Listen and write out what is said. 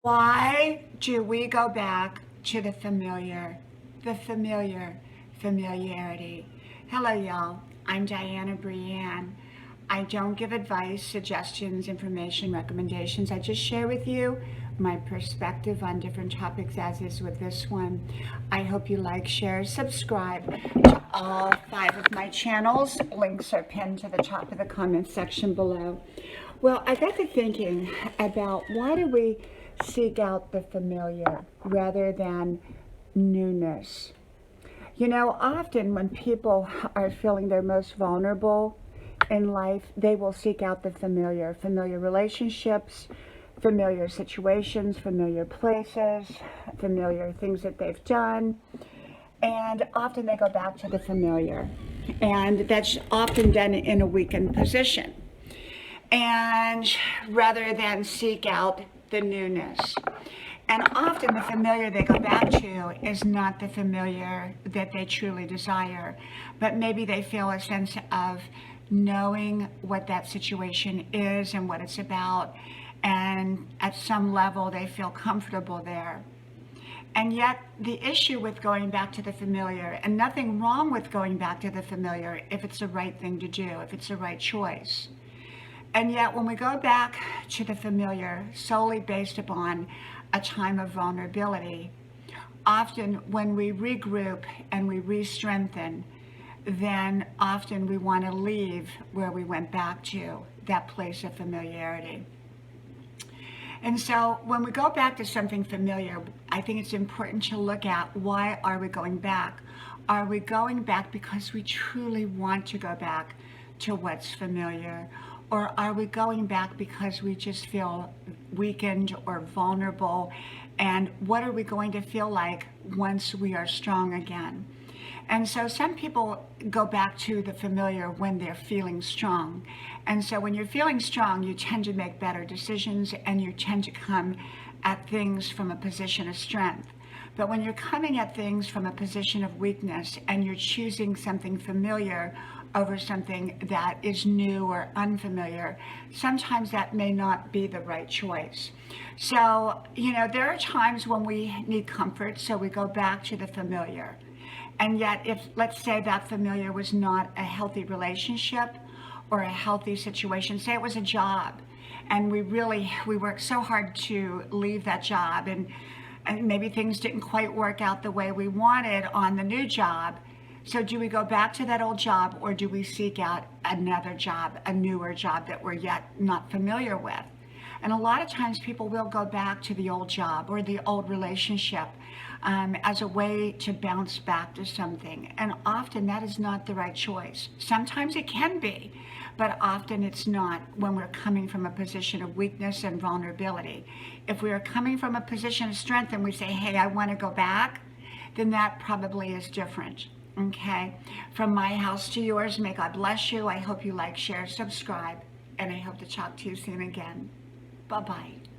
Why do we go back to the familiarity? Hello, y'all. I'm Dianna, Brianne. I don't give advice, suggestions, information, recommendations. I just share with you my perspective on different topics, as is with this one. I hope you like, share, subscribe to all 5 of my channels. Links are pinned to the top of the comment section below. Well, I got to thinking about why do we seek out the familiar rather than newness. You know, often when people are feeling their most vulnerable in life, they will seek out the familiar relationships, familiar situations, familiar places, familiar things that they've done. And often they go back to the familiar. And that's often done in a weakened position. And rather than seek out the newness. And often the familiar they go back to is not the familiar that they truly desire, but maybe they feel a sense of knowing what that situation is and what it's about, and at some level they feel comfortable there. And yet the issue with going back to the familiar, and nothing wrong with going back to the familiar if it's the right thing to do, if it's the right choice. And yet when we go back to the familiar solely based upon a time of vulnerability, often when we regroup and we re-strengthen, then often we want to leave where we went back to, that place of familiarity. And so when we go back to something familiar, I think it's important to look at, why are we going back? Are we going back because we truly want to go back to what's familiar? Or are we going back because we just feel weakened or vulnerable? And what are we going to feel like once we are strong again? And so some people go back to the familiar when they're feeling strong. And so when you're feeling strong, you tend to make better decisions and you tend to come at things from a position of strength. But when you're coming at things from a position of weakness and you're choosing something familiar over something that is new or unfamiliar, sometimes that may not be the right choice. So, you know, there are times when we need comfort, so we go back to the familiar. And yet, if, let's say, that familiar was not a healthy relationship or a healthy situation, say it was a job, and we worked so hard to leave that job, and maybe things didn't quite work out the way we wanted on the new job. So do we go back to that old job, or do we seek out another job, a newer job that we're yet not familiar with? And a lot of times people will go back to the old job or the old relationship as a way to bounce back to something. And often that is not the right choice. Sometimes it can be, but often it's not when we're coming from a position of weakness and vulnerability. If we are coming from a position of strength and we say, hey, I want to go back, then that probably is different. Okay, from my house to yours, may God bless you. I hope you like, share, subscribe, and I hope to talk to you soon again. Bye-bye.